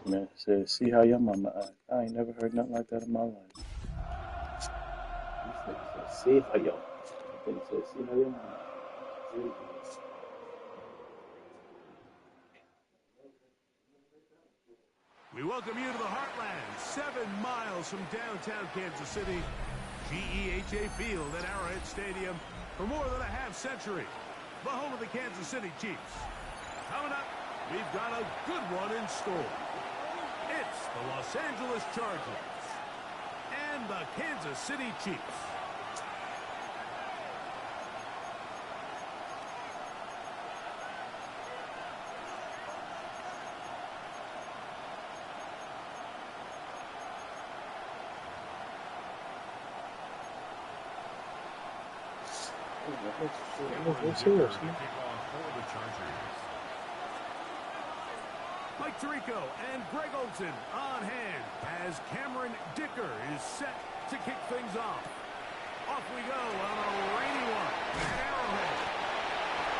Man said, see how your mama act. I ain't never heard nothing like that in my life. He said, see how your I think he said, see how your mama act. We welcome you to the Heartland, 7 miles from downtown Kansas City. GEHA Field at Arrowhead Stadium for more than a half-century. The home of the Kansas City Chiefs. Coming up, we've got a good one in store. It's the Los Angeles Chargers and the Kansas City Chiefs. Mike Tirico and Greg Olsen on hand as Cameron Dicker is set to kick things off. Off we go on a rainy one at Arrowhead.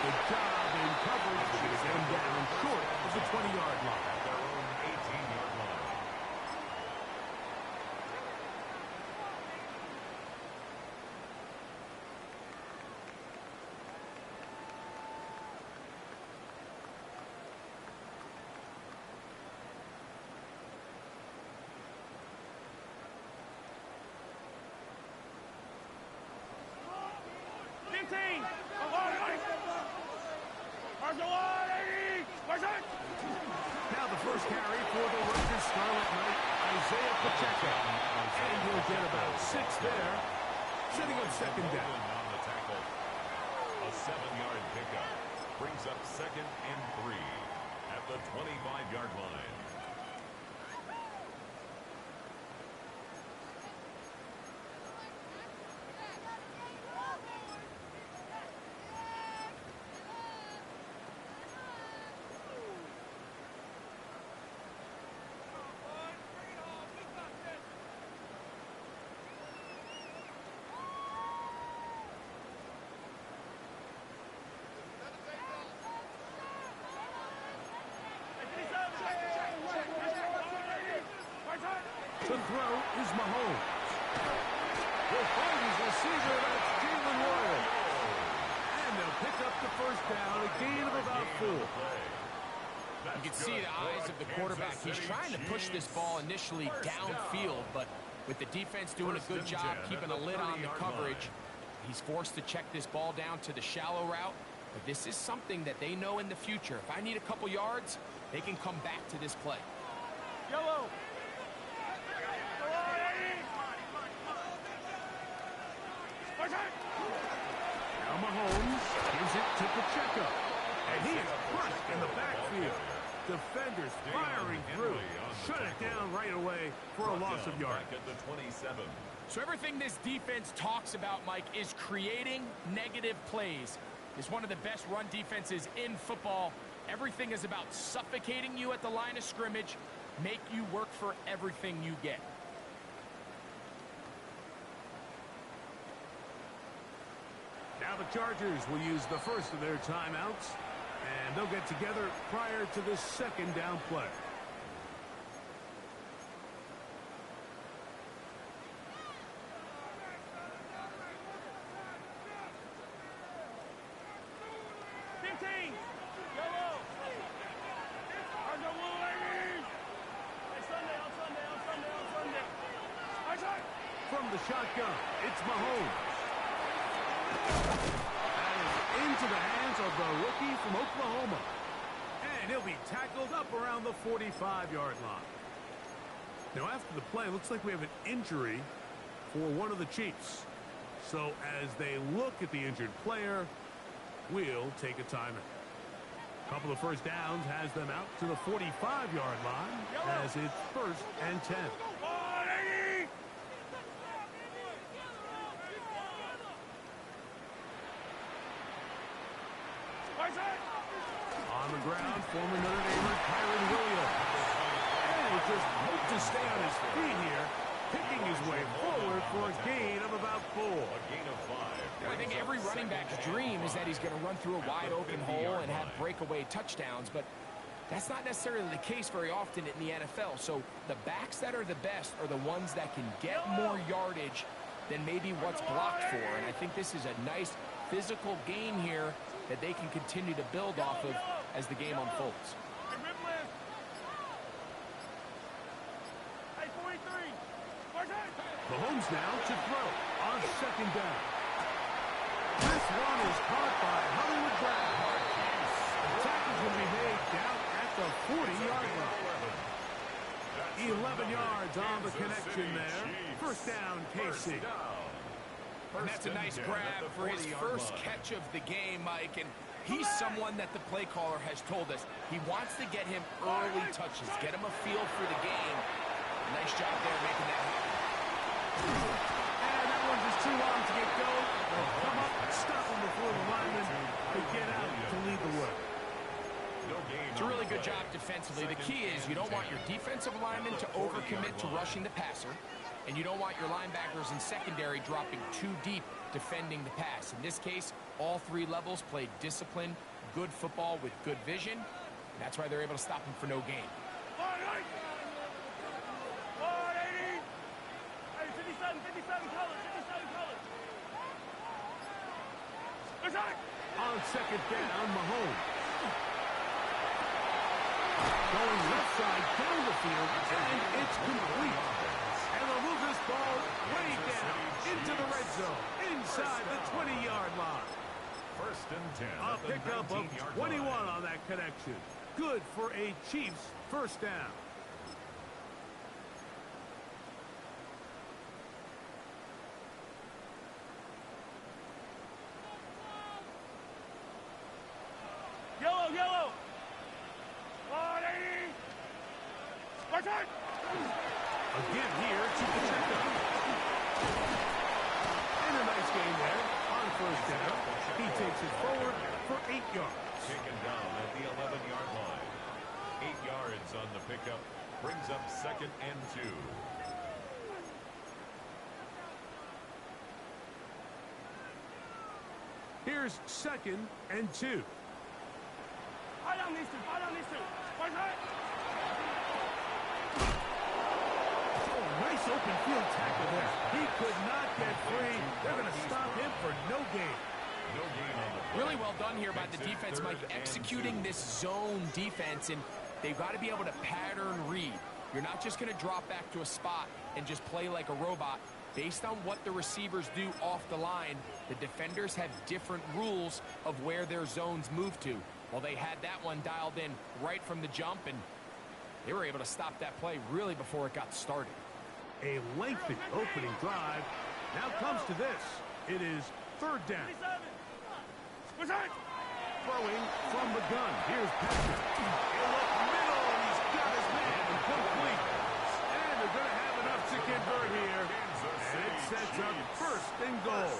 Good job in coverage and down short of the 20-yard line. At their own 18-yard line. Now the first carry for the Rutgers Scarlet Knight, Isaiah Pacheco. And he'll get about 6 there, setting up second down. On the tackle. A 7-yard pickup brings up 2nd and 3 at the 25-yard line. To throw is Mahomes. Will find his receiver, that's Jalen Royal. And they'll pick up the first down, a gain of about 4. You can see the eyes of the quarterback. He's trying to push this ball initially downfield, but with the defense doing a good job keeping a lid on the coverage, he's forced to check this ball down to the shallow route. But this is something that they know in the future. If I need a couple yards, they can come back to this play. Yellow. Now Mahomes gives it to Pacheco. And he is crushed in the backfield. Defenders firing through. Shut it down right away for a loss of yards. At the 27. So everything this defense talks about, Mike, is creating negative plays. It's one of the best run defenses in football. Everything is about suffocating you at the line of scrimmage, make you work for everything you get. Now the Chargers will use the first of their timeouts, and they'll get together prior to this second down play. From the shotgun, it's Mahomes. That is into the hands of the rookie from Oklahoma. And he'll be tackled up around the 45-yard line. Now, after the play, it looks like we have an injury for one of the Chiefs. So, as they look at the injured player, we'll take a timeout. A couple of first downs has them out to the 45-yard line as it's 1st and 10. On the ground, former Notre Damer Kyron Williams. And he just hoped to stay on his feet here, picking his way forward for a gain of about 4. A gain of 5. I think every running back's dream is that he's going to run through a wide open hole and have breakaway touchdowns, but That's not necessarily the case very often in the NFL. So the backs that are the best are the ones that can get more yardage than maybe what's blocked for. And I think this is a nice physical gain here that they can continue to build off of as the game unfolds. Mahomes now to throw on second down. This one is caught by Hollywood Brown. The tackle's going to be made down at the 40-yard line. 11 yards on the connection there. First down, KC. And that's a nice grab for his first catch of the game, Mike. And he's someone that the play caller has told us he wants to get him early touches, get him a feel for the game. Nice job there making that happen. And that one's just too long to get going. They'll come up and stop him before the lineman to get out to lead the way. It's a really good job defensively. The key is you don't want your defensive lineman to overcommit to rushing the passer, and you don't want your linebackers in secondary dropping too deep defending the pass. In this case, all three levels played disciplined, good football with good vision. And that's why they're able to stop him for no gain. On second down, Mahomes. Going left side down the field, and it's complete. And they'll move this ball way down into the red zone, inside the 20-yard line. First and 10. A pickup of 21 on that connection. Good for a Chiefs first down. Yellow! Again here to Pacheco. And a nice gain there on first down. He takes it forward for 8 yards. Taken down at the 11-yard line. 8 yards on the pickup. Brings up second and 2. Here's second and 2. Fall down these two. Oh, nice open field tackle there. He could not get free. They're going to stop him for no gain. No gain on the play. Really well done here by the defense, Mike, executing this zone defense, and they've got to be able to pattern read. You're not just going to drop back to a spot and just play like a robot. Based on what the receivers do off the line, the defenders have different rules of where their zones move to. Well, they had that one dialed in right from the jump, and they were able to stop that play really before it got started. A lengthy opening drive. Now comes to this. It is third down. Throwing from the gun. Here's Patrick. He'll look middle, and he's got his man complete. And they're going to have enough to convert here. And it sets up first and goal.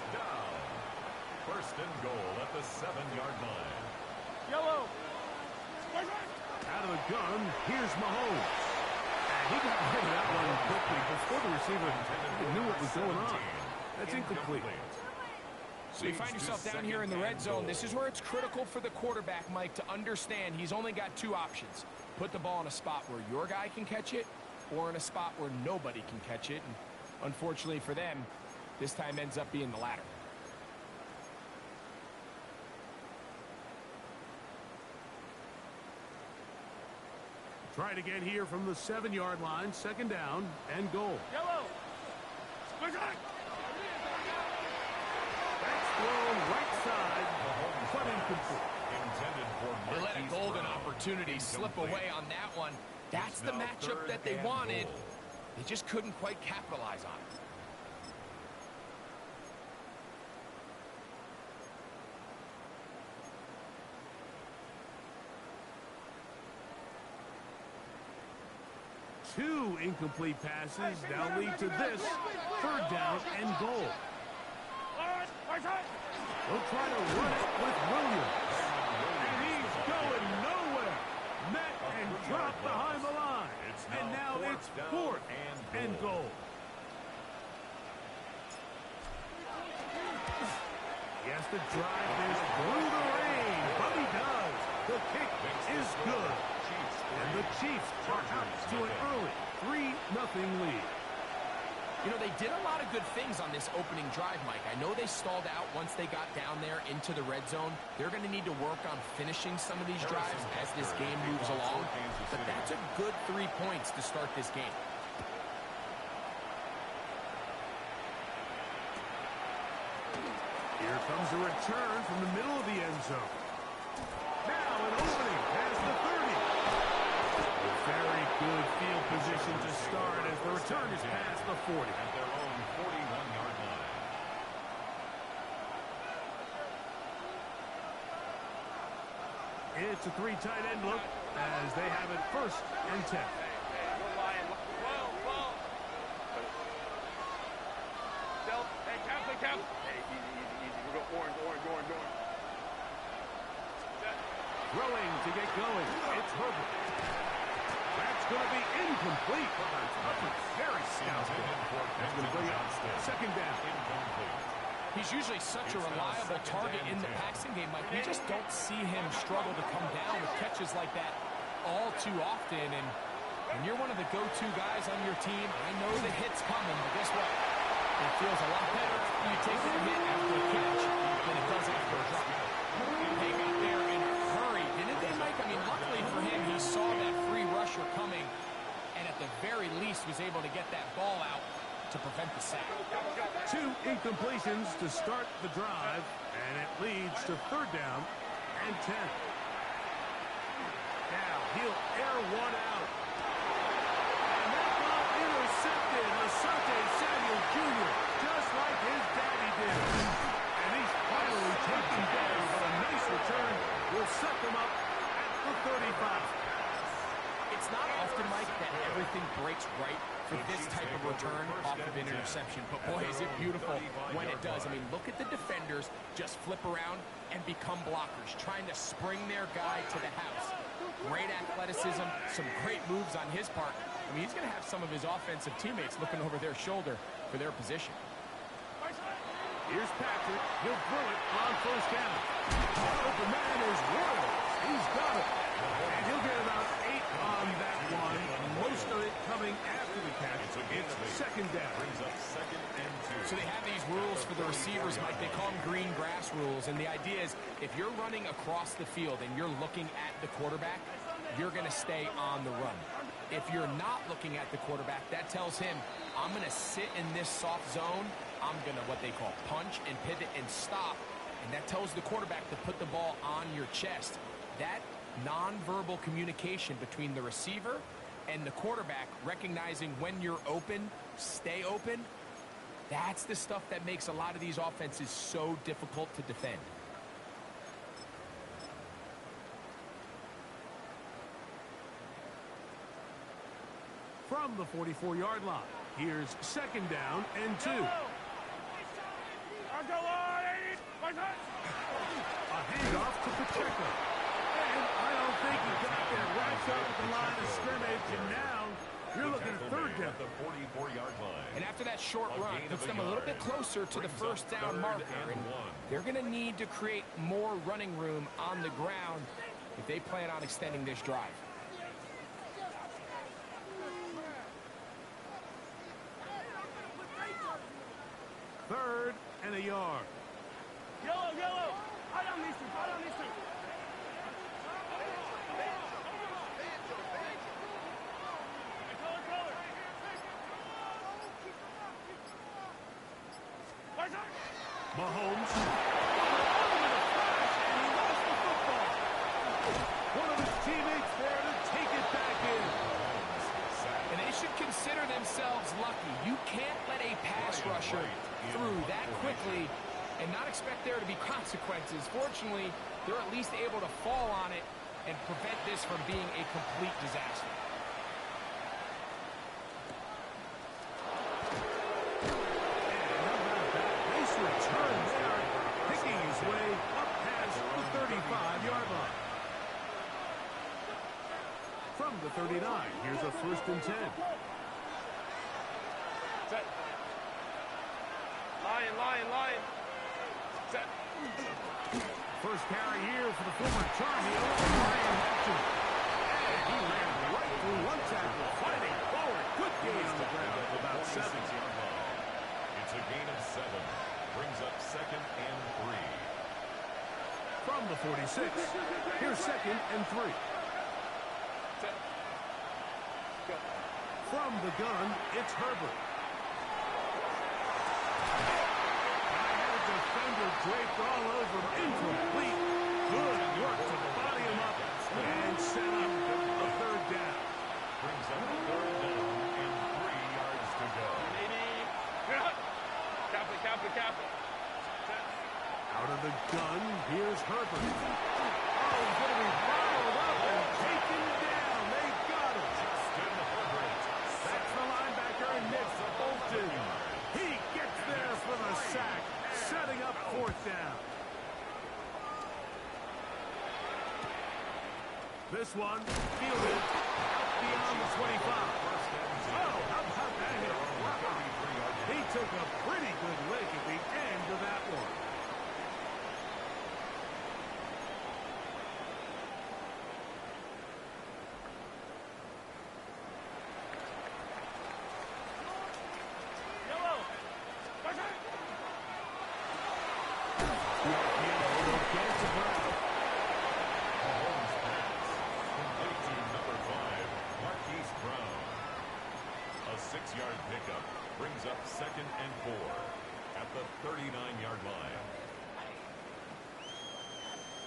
First and goal at the 7-yard line. Yellow! Out of the gun, here's Mahomes. And he got rid of that one quickly before the receiver knew what was going on. That's incomplete. So you find yourself down here in the red zone. This is where it's critical for the quarterback, Mike, to understand he's only got 2 options. Put the ball in a spot where your guy can catch it, or in a spot where nobody can catch it. And unfortunately for them, this time ends up being the latter. Try it again here from the 7-yard line. Second down and goal. Yellow! That's thrown right side, but incomplete. Intended for They let a golden opportunity slip away on that one. That's the matchup that they wanted. They just couldn't quite capitalize on it. Two incomplete passes now lead to this third down and goal. They'll try to run it with Williams. And he's going nowhere. Met and dropped behind the line. And now it's fourth and goal. He has to drive this through the rain, but he does. The kick is good. And the Chiefs are out to an early 3-0 lead. You know, they did a lot of good things on this opening drive, Mike. I know they stalled out once they got down there into the red zone. They're going to need to work on finishing some of these drives as this game moves along. But that's a good 3 points to start this game. Here comes a return from the middle of the end zone. Now an opening past the 30. A very good field position to start as the return is past the 40. At their own 41-yard line. It's a 3 tight end look as they have it 1st and 10. Throwing to get going. It's Herbert. That's going to be incomplete. Very scouted. That's going to bring up 2nd down. He's usually such a reliable target in the passing game, Mike. We just don't see him struggle to come down with catches like that all too often. And when you're one of the go-to guys on your team, I know the hit's coming, but guess what? It feels a lot better when you take that hit after a catch than it does after a drop. They got there in a hurry, didn't they, Mike? I mean, luckily for him, he saw that free rusher coming, and at the very least was able to get that ball out to prevent the sack. 2 incompletions to start the drive, and it leads to 3rd down and 10. Now he'll air one out. And that ball intercepted. Asante Samuel Jr., just like his daddy did. And he's finally taken down, but a nice return will set them up at the 35. It's not often, Mike, that everything breaks right for this type of return off of an interception. But boy, is it beautiful when it does. I mean, look at the defenders just flip around and become blockers, trying to spring their guy to the house. Great athleticism, some great moves on his part. I mean, he's going to have some of his offensive teammates looking over their shoulder for their position. Here's Patrick. He'll throw it on 1st down. Open man is Williams. He's got it. And he'll get about 8 on that one. Most of it coming after the catch. It's 2nd down. Brings up 2nd and 2. So they have these rules for the receivers, Mike. They call them green grass rules. And the idea is if you're running across the field and you're looking at the quarterback, you're going to stay on the run. If you're not looking at the quarterback, that tells him, I'm going to sit in this soft zone. I'm going to what they call punch and pivot and stop. And that tells the quarterback to put the ball on your chest. That nonverbal communication between the receiver and the quarterback, recognizing when you're open, stay open, that's the stuff that makes a lot of these offenses so difficult to defend. From the 44-yard line, here's 2nd down and 2. A handoff to Pacheco. And I don't think he got there right up at the line of scrimmage. And now you're looking at 3rd down. At the 44-yard line. And after that short run, puts them a little bit closer to the 1st down marker. And they're going to need to create more running room on the ground if they plan on extending this drive. 3rd and a yard. Yellow, yellow. High on these 2. High on these 2. Mahomes. And he lost the football. One of his teammates there to take it back in. And they should consider themselves lucky. You can't let a pass rusher through that quickly and not expect there to be consequences. Fortunately, they're at least able to fall on it and prevent this from being a complete disaster. Return there, picking his way up past the 35-yard line. From the 39, here's a 1st and 10. Set. Lion. Set. First carry here for the former Tar Heel, Ryan Hutchinson. And He ran right through one tackle, fighting forward. Good gain on the ground of about 7. It's a gain of 7. Brings up 2nd and 3. From the 46, here's 2nd and 3. From the gun, it's Herbert. I had a defender draped all over him. Incomplete. Good work to body him up and set up a 3rd down. Brings up 3rd down and 3 yards to go. Out of the gun, here's Herbert. Oh, he's going to be followed up and taken down. They got him. Justin Herbert. That's the linebacker, Nick Bolton. He gets there for the sack, setting up 4th down. This one, fielded out beyond the 25. Oh, how about that hit? Wow. He took a pretty good lick at the end of that one. Pickup brings up 2nd and 4 at the 39-yard line.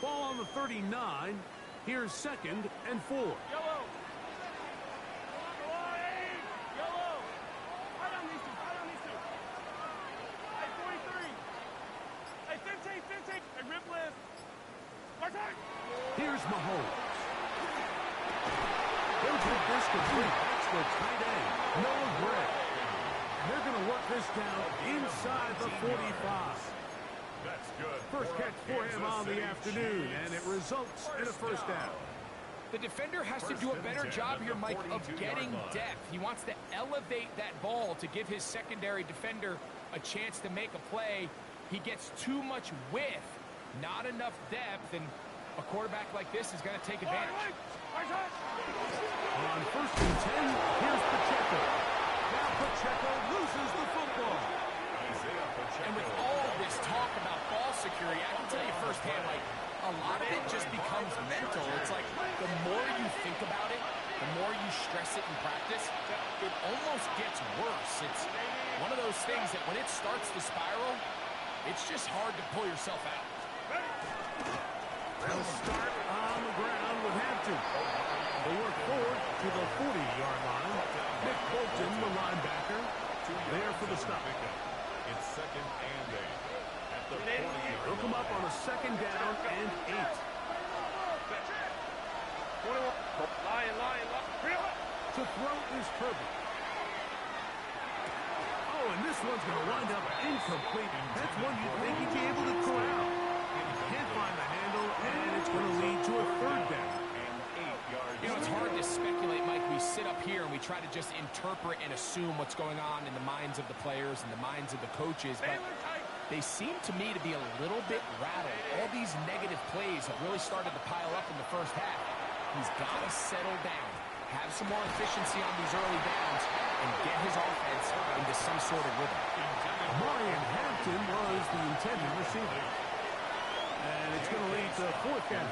Ball on the 39. Here's 2nd and 4. Yellow. Yellow. Right on these two. Hey, 43. Hey, 15. Hey, rip lift. Martin. Here's Mahomes. They'll get this complete. That's the tight end, Noah Gray. They're going to work this down inside the 45. That's good. First catch for him on the afternoon, and it results in a 1st down. The defender has to do a better job here, Mike, of getting depth. He wants to elevate that ball to give his secondary defender a chance to make a play. He gets too much width, not enough depth, and a quarterback like this is going to take advantage. On 1st and 10, here's Pacheco. Now Pacheco loses the football. And with all this talk about ball security, I can tell you firsthand, like, a lot of it just becomes mental. It's like the more you think about it, the more you stress it in practice, it almost gets worse. It's one of those things that when it starts to spiral, it's just hard to pull yourself out. They'll start on the ground with Hampton. They work forward to the 40-yard line. Nick Bolton, the linebacker, there for the stop. It's 2nd and 8 at the 48. They'll come up on a 2nd down and 8. To throw is Herbert. Oh, and this one's going to wind up incomplete. That's one you'd think he'd be able to corral. Can't find the handle, and it's going to lead to a 3rd down. You know, it's hard to speculate, Mike. We sit up here and we try to just interpret and assume what's going on in the minds of the players and the minds of the coaches, but they seem to me to be a little bit rattled. All these negative plays have really started to pile up in the 1st half. He's got to settle down, have some more efficiency on these early downs, and get his offense into some sort of rhythm. Marion Hampton was the intended receiver. And it's going to lead to 4th down.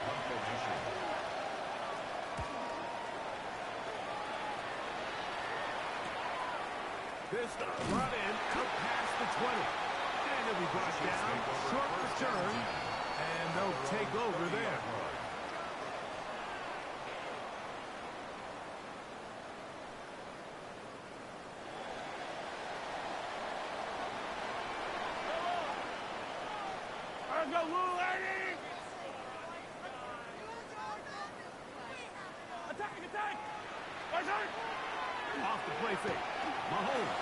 This brought in out past the 20. And it'll be brought down, short return, and they'll take over there. Let's go, Lou, lady! Attack! Attack! Off the play fake. Mahomes.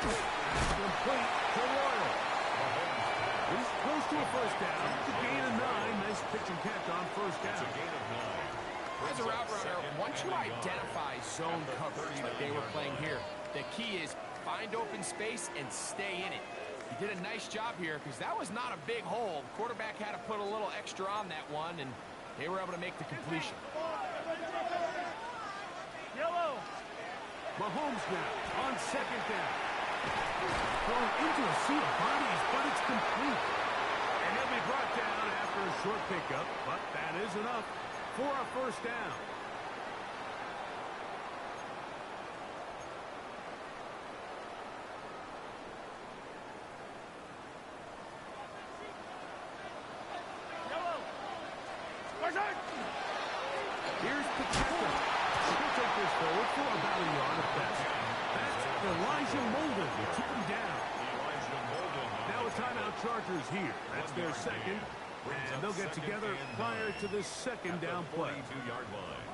Complete to Royal. He's close to a 1st down. It's a gain of 9. Nice pitch and catch on 1st down. It's a gain of 9. As a route runner, once you identify zone coverage like they were playing here, the key is find open space and stay in it. He did a nice job here because that was not a big hole. The quarterback had to put a little extra on that one, and they were able to make the completion. Mahomes now on second down. Thrown into a sea of bodies, but it's complete. And he'll be brought down after a short pickup, but that is enough for a first down. Here's Pacheco. He'll take this forward for about a yard at best. That's Elijah Molden who took him down. Now a timeout Chargers here. That's their second. And they'll get together prior to this second down play. 22-yard line.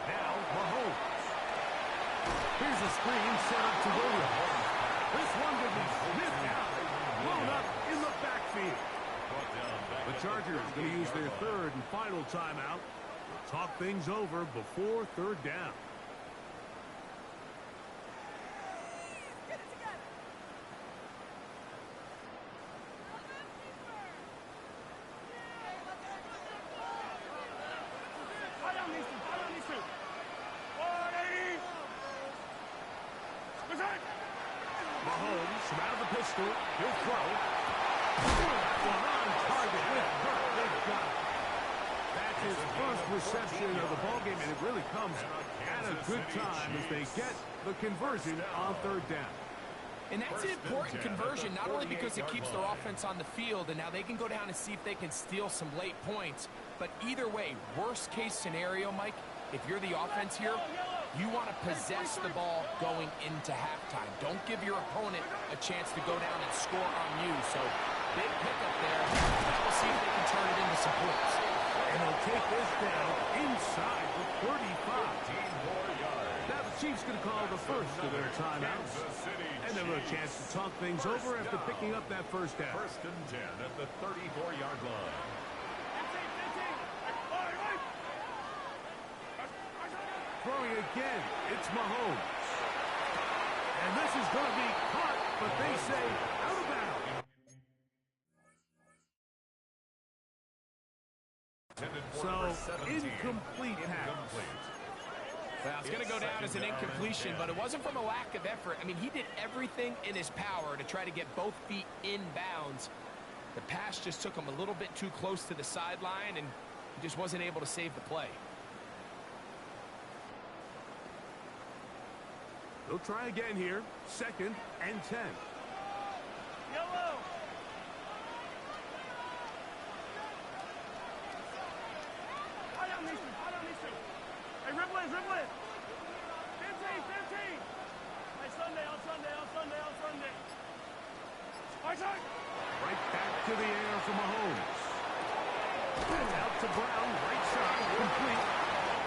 Now Mahomes. Here's a screen set up to Williams. This one will be sniffed out, blown up in the backfield. The Chargers going to use their third and final timeout. They'll talk things over before third down. Mahomes from out of the pistol. He'll throw. That one on target with Burke. They've got it. That's his first reception of the ballgame, and it really comes at a good time as they get the conversion on third down. And that's an important conversion, not only because it keeps their offense on the field, and now they can go down and see if they can steal some late points. But either way, worst case scenario, Mike, if you're the offense here, you want to possess the ball going into halftime. Don't give your opponent a chance to go down and score on you. So big pickup there. Now we'll see if they can turn it into some points. And they'll take this down inside the 35. Now the Chiefs going to call the first of their timeouts. And they'll have a chance to talk things over after picking up that first down. First and 10 at the 34-yard line. Throwing again, it's Mahomes. And this is going to be caught, but they say out of bounds. So, incomplete pass. Well, it's going to go down as an incompletion, but it wasn't from a lack of effort. I mean, he did everything in his power to try to get both feet in bounds. The pass just took him a little bit too close to the sideline, and he just wasn't able to save the play. They'll try again here. Second and 10. Yellow. Hey, ribble it. 15. On Sunday. Right back to the air for Mahomes. And out to Brown, right side, complete.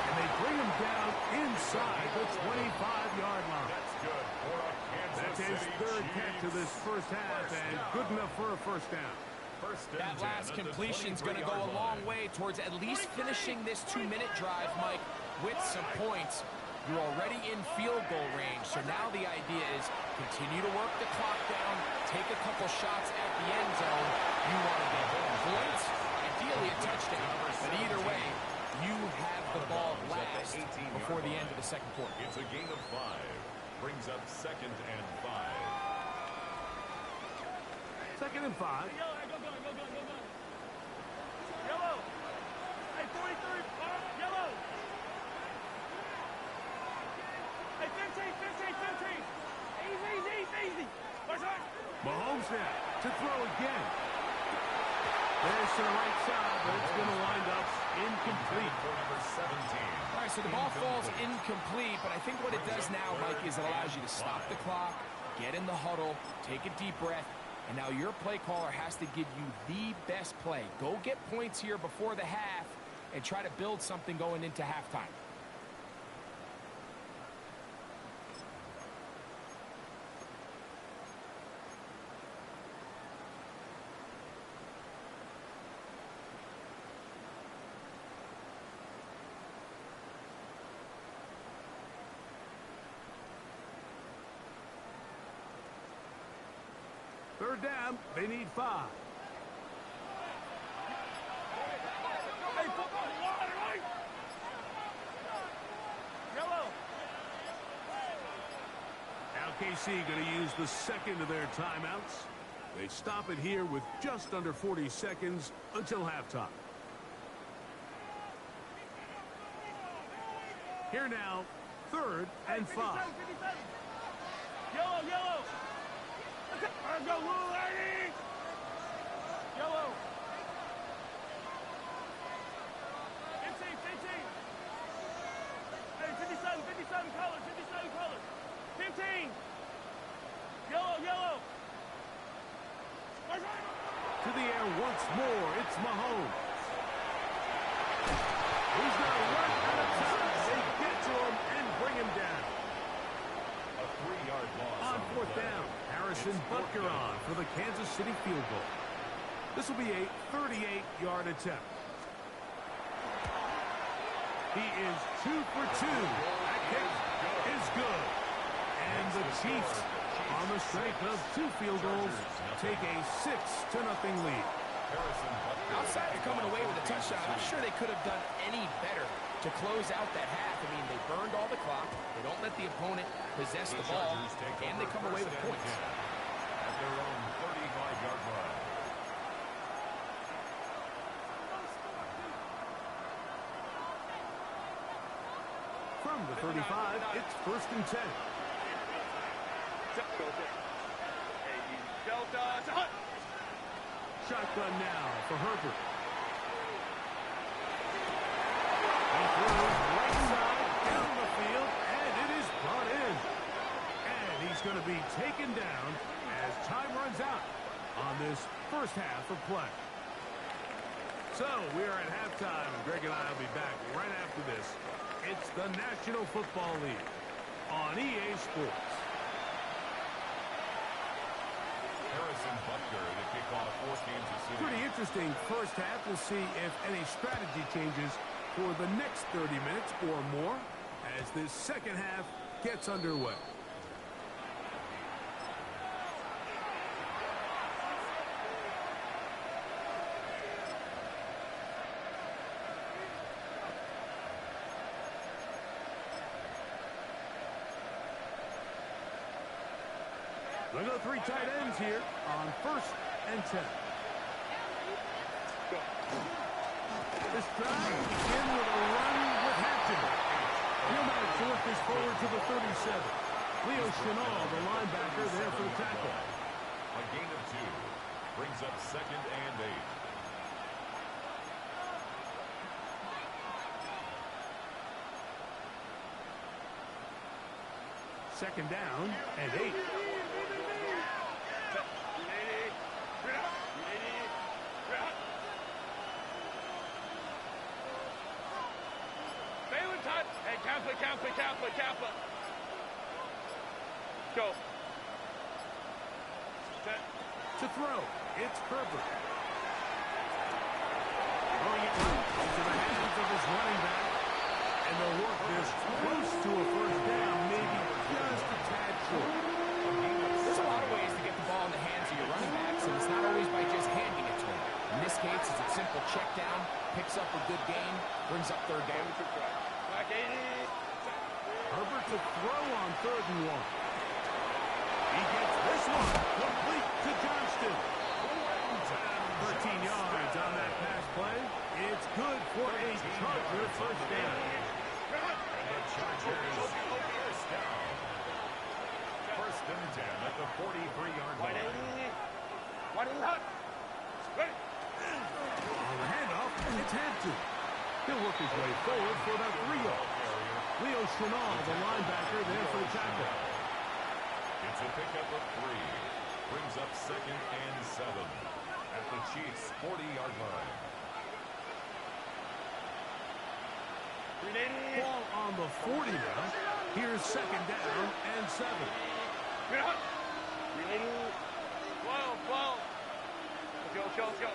And they bring him down inside the 25-yard line. That's good for a That's Kansas his City third Chiefs. catch of this first half, and good enough for a first down. First and That 10 last at the completion's going to go a 23-yard long line. way towards at least finishing this 2-minute drive, Mike, with some points. You're already in field goal range, so now the idea is continue to work the clock down, take a couple shots at the end zone. You want to get points, ideally a touchdown, but either way, you have the ball last before the end of the second quarter. It's a gain of 5. Brings up second and 5. Second and 5. Yellow. Hey, 43. Yellow. Hey, 15. Easy. Mahomes now to throw again. There's to the right side, but it's going to wind up incomplete. For number 17. All right, so the ball falls incomplete, but I think what it does now, Mike, is it allows you to stop the clock, get in the huddle, take a deep breath, and now your play caller has to give you the best play. Go get points here before the half and try to build something going into halftime. Third down. They need 5. Hey, football, water, right? Yellow. Now KC going to use the second of their timeouts. They stop it here with just under 40 seconds until halftime. Here now, 3rd and 5. 57. Yellow, yellow. Let's go, little lady. Yellow. 15, 15. Hey, 57 colors, 57 colors. 15. Yellow, yellow. To the air once more, it's Mahomes. He's going to run out of time. They get to him and bring him down. A 3-yard loss. On 4th down, Harrison Butker on for the Kansas City field goal. This will be a 38-yard attempt. He is 2 for 2. That kick is good. And the Chiefs, on the strength of 2 field goals, take a 6-0 lead. Outside of coming away with a touchdown, I'm sure they could have done any better to close out that half. I mean, they burned all the clock. They don't let the opponent possess the ball, and they come away with points. At their own 35-yard line. From the 35, it's 1st and 10. Shotgun now for Herbert. He throws right side down the field, and it is brought in. And he's going to be taken down as time runs out on this first half of play. So we are at halftime, and Greg and I will be back right after this. It's the National Football League on EA Sports. Harrison Butker to kick off for Kansas City. Pretty interesting first half. We'll see if any strategy changes for the next 30 minutes or more as this second half gets underway. We'll go 3 tight ends here on 1st and 10. This drive will begin with a run with Hampton. He'll manage to work this forward to the 37. Leo Chenal, the linebacker, there for the tackle. A gain of 2 brings up 2nd and 8. Second down and 8. Kappa. Go. To throw, it's Herbert. Throwing it into the hands of his running back. And they'll work this close to a first down, maybe just a tad short. There's a lot of ways to get the ball in the hands of your running backs, and it's not always by just handing it to him. In this case, it's a simple check down, picks up a good gain, brings up 3rd down. Herbert to throw on 3rd and 1. He gets this one complete to Johnston. 13 yards on that pass play. It's good for a Charger first down. And the Chargers first down. 1st and 10 at the 43-yard line. On the handoff, it's Hampton. He'll work his way forward for about 3 yards. Leo Chenal, the linebacker, there for the tackle. It's a pickup of 3. Brings up 2nd and 7 at the Chiefs' 40-yard line. Ball on the 40 now. Here's 2nd down and 7. 12. Let's go.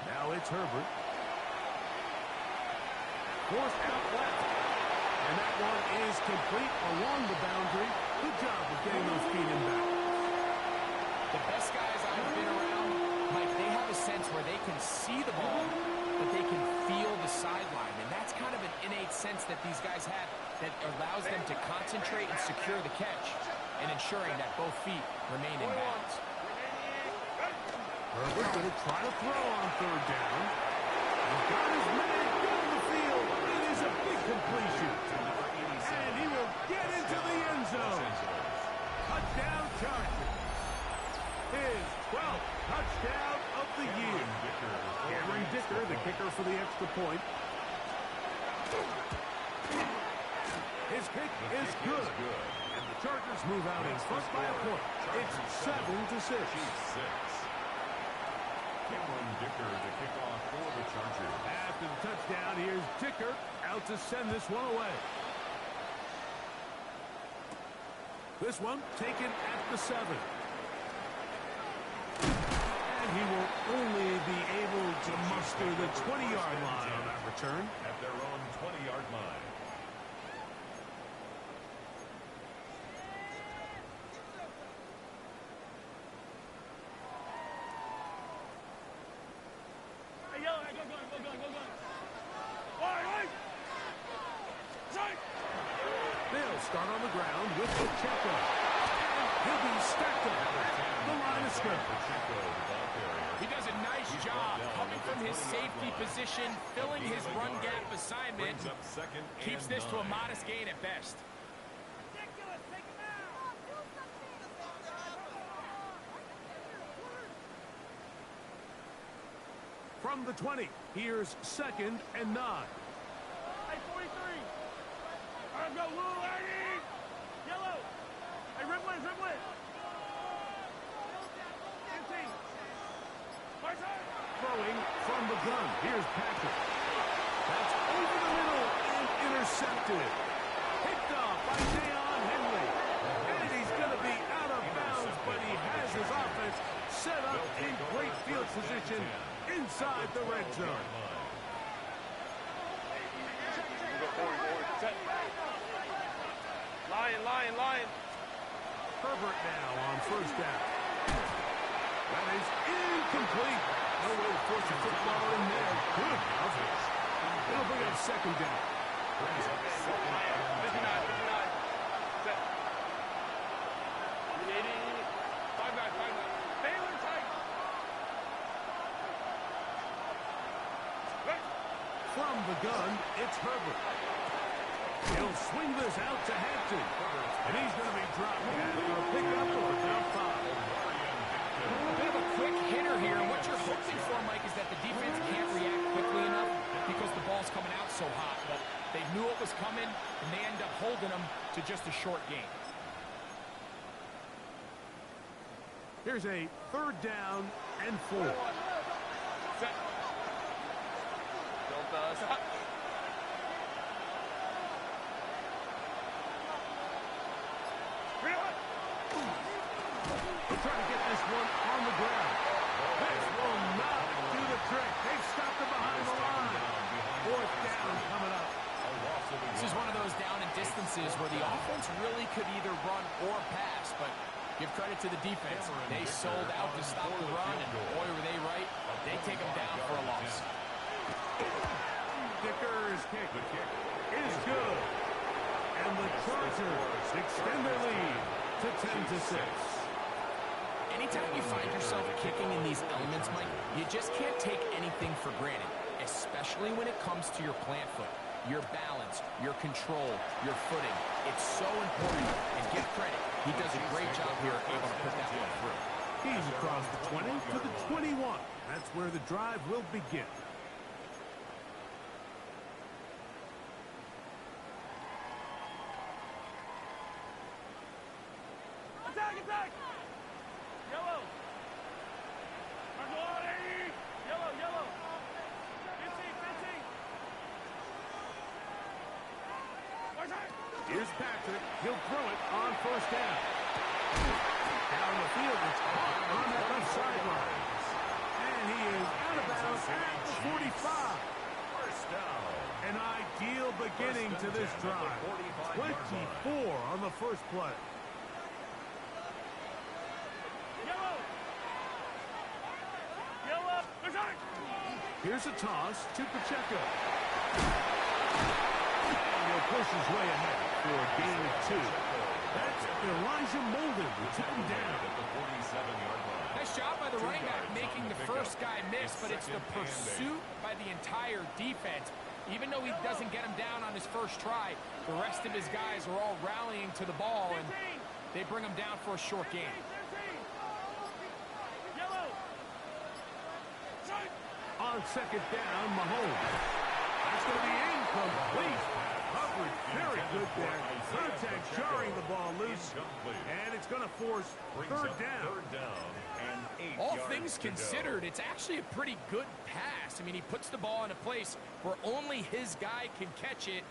Now it's Herbert. Forced out left. And that one is complete along the boundary. Good job of getting those feet in back. that these guys have that allows them to concentrate and secure the catch and ensuring that both feet remain in balance. Herbert going to try to throw on third down. He's got his man down the field. It is a big completion. And he will get into the end zone. Touchdown Chargers. His 12th touchdown of the year. Cameron Dicker, the kicker for the extra point. His kick is good. And the Chargers move out in front by a point. It's 7-6. Cameron Dicker, the kickoff for the Chargers. After the touchdown, here's Dicker out to send this one away. This one taken at the 7. And he will only be able to muster the 20-yard line on that return. At their own 20-yard line. They'll start on the ground with Pacheco. He'll be stacked up at the line of scrimmage. He does a nice job coming from his safety position, filling his run gap assignment. Keeps this to a modest gain at best. From the 20, here's 2nd and 9. Hey, 43. All right, go, Lou, Eddie. Yellow. Hey, Riplet, Riplet. 15. Throwing from the gun. Here's Patrick. That's over the middle and intercepted. Picked off by Deion Henley. And he's going to be out of bounds, but he has his offense set up in great field position inside the red zone. Lion. Herbert now on first down. That is incomplete. No way to force a football in there. Good coverage. It'll bring up 2nd down. 59. Set. 80. 5-9. Baylor tight. From the gun, it's Herbert. He'll swing this out to Hampton. And he's going to be dropping after a pickup of about 5. A bit of a quick hitter here. And what you're hoping for, Mike, is that the defense can't react quickly enough because the ball's coming out so hot. But they knew it was coming, and they end up holding them to just a short gain. Here's a 3rd down and 4. Set. Don't stop. They'll try to get this one on the ground. This will not do the trick. They've stopped it behind the line. 4th down coming up. This is one of those down and distances where the offense really could either run or pass, but give credit to the defense. They sold out to stop the run, and boy, were they right. They take them down for a loss. Dicker's kick is good. And the Chargers extend their lead to 10-6. Anytime you find yourself kicking in these elements, Mike, you just can't take anything for granted, especially when it comes to your plant foot, your balance, your control, your footing. It's so important, and give credit. He does a great job here able to put that one through. He's across the 20 to the 21. That's where the drive will begin. Attack! Yellow. Yellow. 15. Here's Patrick. He'll throw it on first down. Down the field, it's caught on that left sideline. And he is out of bounds at the 45. First down. An ideal beginning to this drive. 24 on the first play. Here's a toss to Pacheco. And push his way ahead for a gain of 2. That's Elijah Molden who took him down. At the 47-yard line. Nice job by the running back making the first guy miss, but it's the pursuit by the entire defense. Even though he doesn't get him down on his first try, the rest of his guys are all rallying to the ball, and they bring him down for a short gain. On second down, Mahomes. That's going to be incomplete. Coverage very good there. Contact jarring the ball loose, and it's going to force third down. And 8 All yards things to considered, go. it's actually a pretty good pass. I mean, he puts the ball in a place where only his guy can catch it,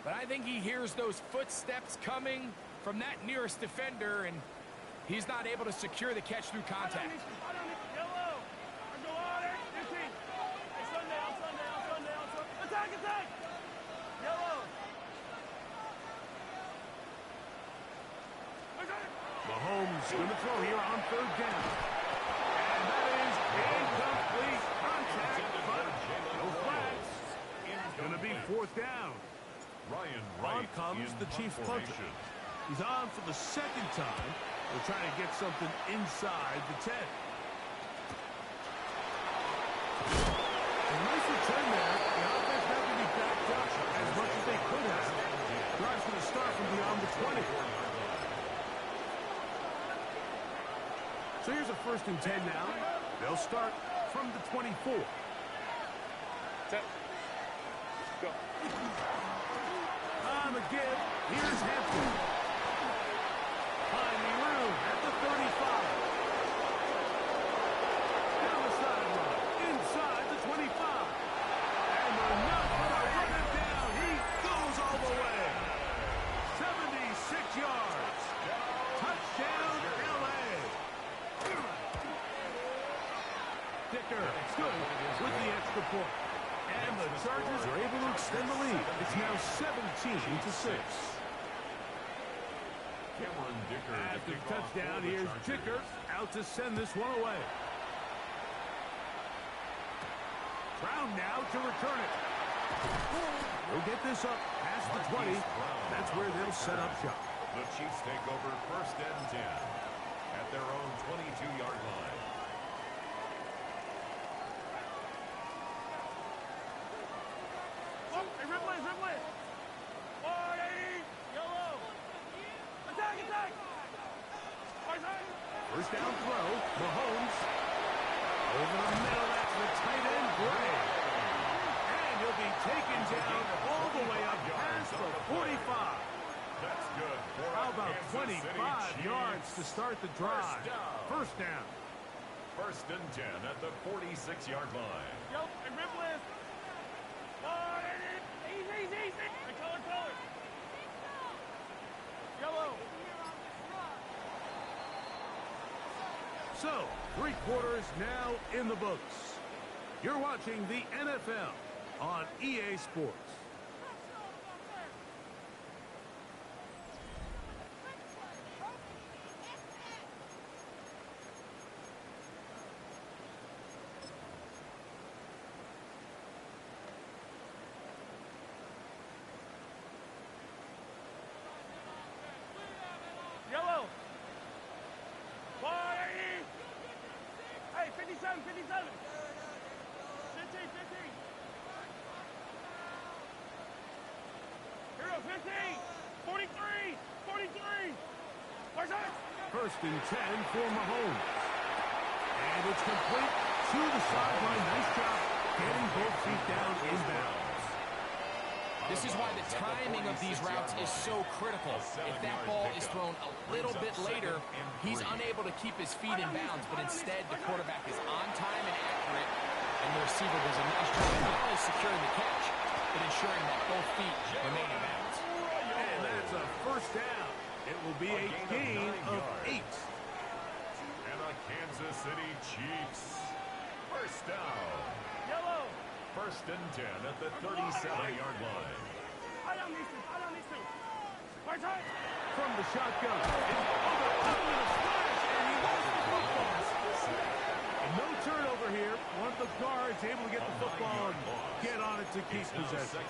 but I think he hears those footsteps coming from that nearest defender, and he's not able to secure the catch through contact. Attack! Yellow! Mahomes going to throw here on third down. And that is incomplete contact, but no flags. It's going to be fourth down. Ryan On Wright comes in the Chiefs punter. formation. He's on for the second time. They're trying to get something inside the 10. A nice return there. The offense not going to be backed up as much as they could have. Drive's going to start from beyond the 20. So here's a 1st and 10 now. They'll start from the 24. Set. Go. On the give, here's Hampton. Finding room at the 35. Down the sideline, inside the 25. And they're not going to run him down. He goes all the way. 76 yards. Touchdown, L.A. Dicker, good with the extra point. And the Chargers are able to extend the lead. It's now 17-6. Cameron Dicker. After the touchdown, here's Dicker out to send this one away. Brown now to return it. We'll get this up past the 20. That's where they'll set up shop. The Chiefs take over 1st and 10 at their own 22-yard line. Ripley! Yellow! Attack! First down throw, Mahomes. Over the middle, that's the tight end, Gray. And he'll be taken down all the way up past the 45. That's good. How about 25 yards to start the drive? First down. 1st and 10 at the 46-yard line. Yep, and Ripley! Easy! Color! Yellow! So, 3 quarters now in the books. You're watching the NFL on EA Sports. Yellow! Hey, 57! 15! Here we go, 15! 43! Where's that? 1st and 10 for Mahomes. And it's complete to the sideline. Nice job getting both feet down inbounds. This is why the timing of these routes is so critical. If that ball is thrown a little bit later, he's unable to keep his feet in bounds, but instead the quarterback is on time and accurate, and the receiver does a nice job not only securing the catch, but ensuring that both feet remain in bounds. And that's a first down. It will be a gain of 8. And the Kansas City Chiefs. First down. Yellow! 1st and 10 at the 37-yard line. I don't need to. Where's that? From the shotgun. It's over top of the splash, and he lost the football. And no turnover here. One of the guards able to get the football and get on it to keep possession.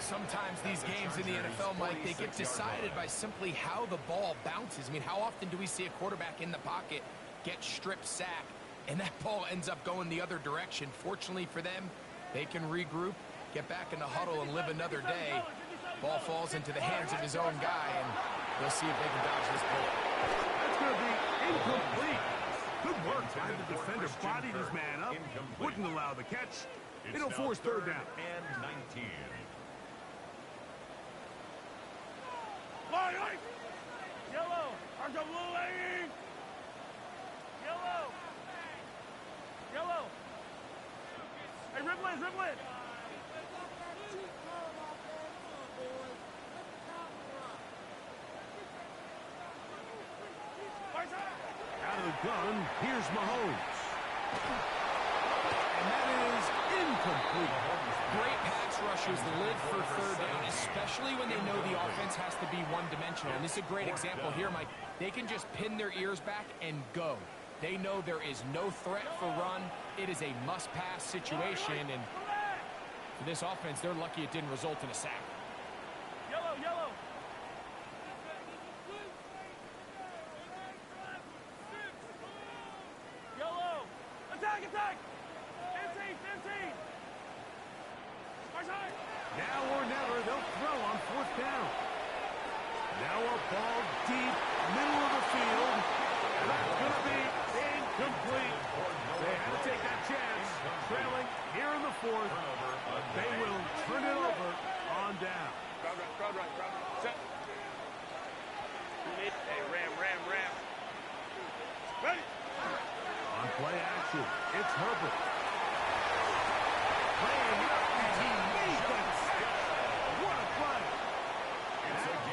Sometimes these games in the NFL, Mike, they get decided by simply how the ball bounces. I mean, how often do we see a quarterback in the pocket get strip sack, and that ball ends up going the other direction? Fortunately for them, they can regroup, get back in the huddle, and live another day. Ball falls into the hands of his own guy, and they'll see if they can dodge this bullet. That's going to be incomplete. Good work by the defender. Bodied his man up. Wouldn't allow the catch. It'll force third down. And 19. Yellow. Arms up, little lady. Yellow. Yellow. Hey, Ripley, Ripley. Out of the gun, here's Mahomes. And that is incomplete. Great pass rushers live for third down, especially when they know the offense has to be one-dimensional. And this is a great example here, Mike. They can just pin their ears back and go. They know there is no threat for run. It is a must-pass situation, and for this offense, they're lucky it didn't result in a sack. Yellow, yellow. Yellow. Attack, attack. 15. Now or never, they'll throw on fourth down. Now a ball deep, middle of the field. And that's going to be incomplete. They had to take that chance. Trailing here in the fourth. They will turn it over on down. Crowd right. Set. Hey, ram. Ready. On play action, it's Herbert. Playing up, and he made that catch. What a play.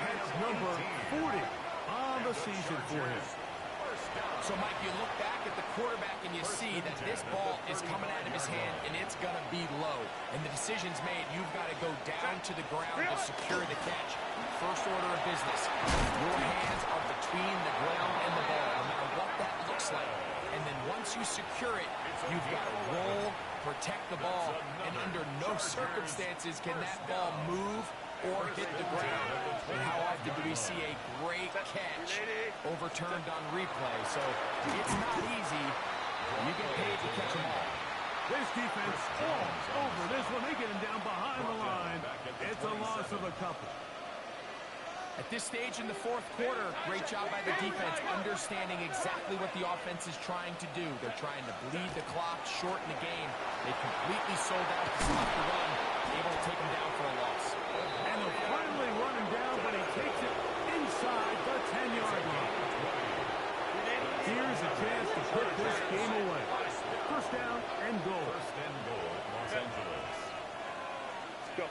That's number 40 on the season for him. So, Mike, you look back at the quarterback and you see that this ball is coming out of his hand and it's going to be low. And the decision's made. You've got to go down to the ground to secure the catch. First order of business. Your hands are between the ground and the ball, no matter what that looks like. And then once you secure it, you've got to roll, protect the ball, and under no circumstances can that ball move or hit the ground. And how often do we see a great catch overturned on replay? So it's not easy. You get paid to catch them all. This defense all over this one. They get him down behind the line. It's a loss of a couple. At this stage in the fourth quarter, great job by the defense, understanding exactly what the offense is trying to do. They're trying to bleed the clock, shorten the game. They completely sold out to stop the run, able to take him down for a loss. And they'll finally run him down, but he takes it inside the 10-yard line. Here's a chance to put this game away. First down and goal. Los Angeles. Go.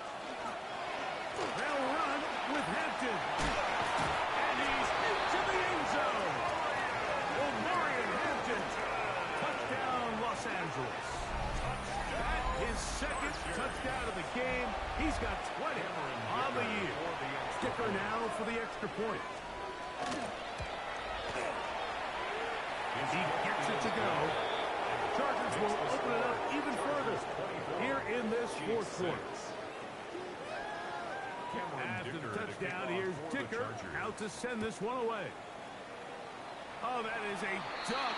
They'll run with Hampton. And he's into the end zone. Omarion Hampton. Touchdown, Los Angeles. That his second touchdown of the game. He's got 20 on the year. Kicker now for the extra point. He gets it to go. Chargers will open it up even further here in this fourth quarter. After the touchdown, here's Dicker out to send this one away. Oh, that is a duck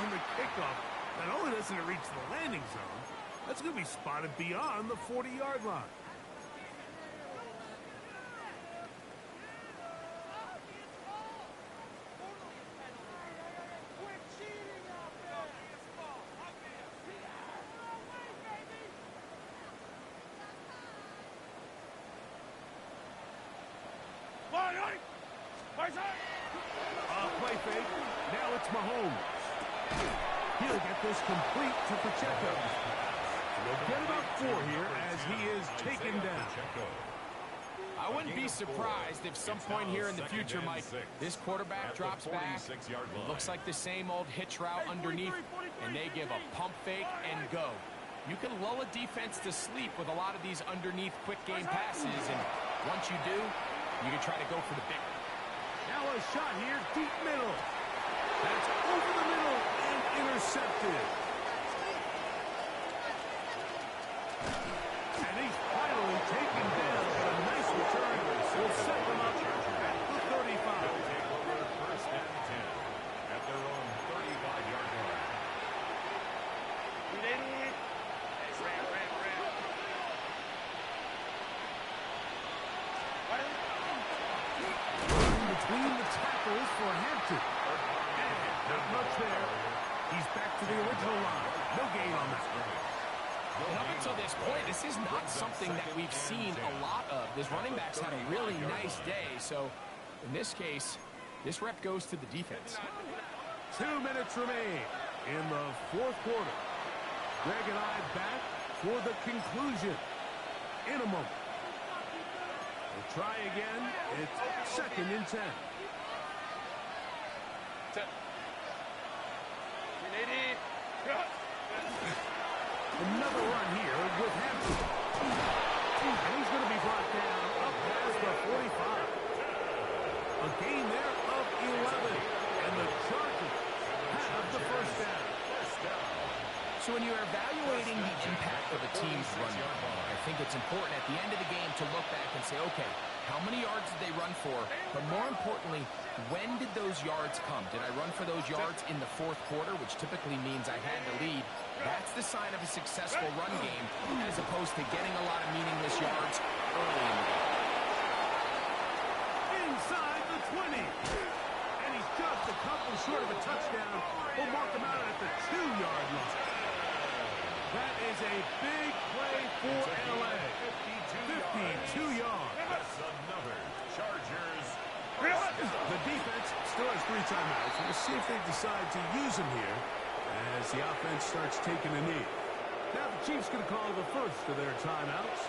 on the kickoff. Not only doesn't it reach the landing zone, that's going to be spotted beyond the 40-yard line. Play fake. Now it's Mahomes. He'll get this complete to Pacheco. We'll get about 4 here as he is taken down. I wouldn't be surprised if some point here in the future, Mike, this quarterback drops back. It looks like the same old hitch route underneath, and they give a pump fake and go. You can lull a defense to sleep with a lot of these underneath quick game passes, and once you do, you can try to go for the big one. Now a shot here, deep middle. That's over the middle and intercepted. And he's finally taken down, but a nice return will set them up at the 35. They'll take over first and 10 at their own 35-yard line. Between the tackles for Hampton. And not much there. He's back to the original line. No gain on that. And up until this point, this is not something that we've seen a lot of. This running back's had a really nice day. So in this case, this rep goes to the defense. 2 minutes remain in the fourth quarter. Greg and I back for the conclusion in a moment. We'll try again. It's 2nd and 10. Another run here with Hampton. And he's going to be brought down up past the 45. A gain there of 11. And the Chargers have the first down. So when you're evaluating the impact of a team's run game, I think it's important at the end of the game to look back and say, okay, how many yards did they run for? But more importantly, when did those yards come? Did I run for those yards in the fourth quarter, which typically means I had the lead? That's the sign of a successful run game, as opposed to getting a lot of meaningless yards early in the game. Inside the 20. And he's just a couple short of a touchdown. We'll mark him out at the 2-yard line. That is a big play for LA. 52 yards. That's another Chargers. The defense still has 3 timeouts. We'll see if they decide to use them here as the offense starts taking a knee. Now the Chiefs going to call the first of their timeouts.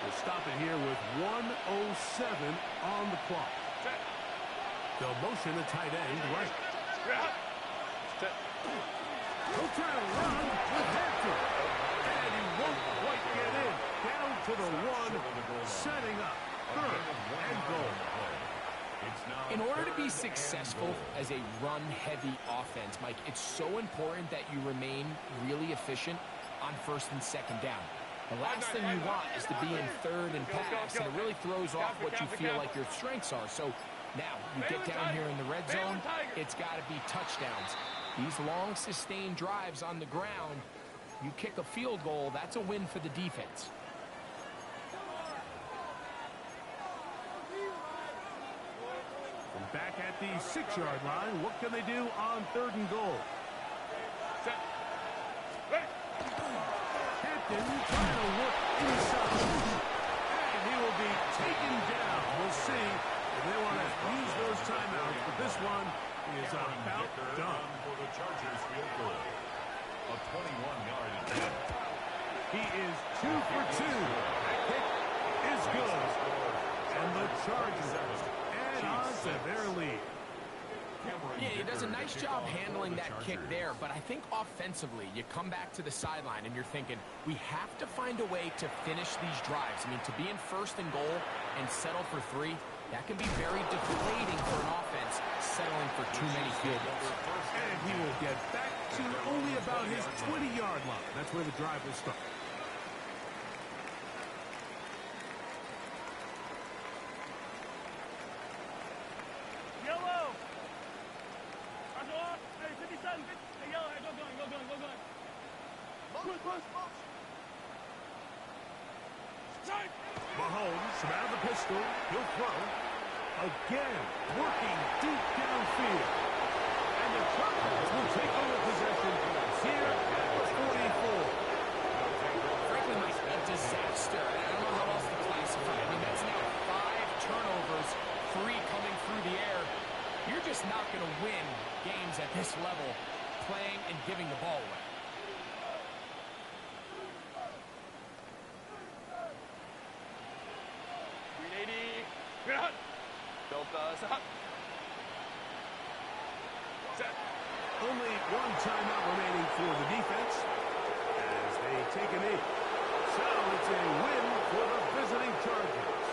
We'll stop it here with 1:07 on the clock. They'll motion a tight end right. He'll try to run with Hampton. And he won't quite get in. Down to the 1, setting up 3rd and goal. In order to be successful as a run-heavy offense, Mike, it's so important that you remain really efficient on 1st and 2nd down. The last thing you want is to be in 3rd and pass, and it really throws off what you feel like your strengths are. So now you get down here in the red zone, it's got to be touchdowns. These long, sustained drives on the ground, you kick a field goal, that's a win for the defense. From back at the 6-yard line, what can they do on 3rd and goal? Hampton trying to work inside. And he will be taken down. We'll see if they want to use those timeouts, but this one is about done. For the Chargers field goal. A 21-yard attempt. He is 2 for 2. That kick is good. And the Chargers add on to their lead. Yeah, he does a nice job handling that kick there, but I think offensively, you come back to the sideline and you're thinking, we have to find a way to finish these drives. I mean, to be in 1st and goal and settle for 3, that can be very deflating for an offense settling for too many field goals. And he will get back to only about his 20-yard line. That's where the drive will start. Yellow. Hey, 57. Hey, yellow. Hey, go going. Mahomes from out of the pistol. He'll throw. Again, working deep downfield. And the Chargers will take over possession here at the 44. Frankly, Mike, a disaster. I don't know how else to classify it. I mean, that's now 5 turnovers, 3 coming through the air. You're just not going to win games at this level playing and giving the ball away. Only 1 timeout remaining for the defense as they take a knee. So it's a win for the visiting Chargers.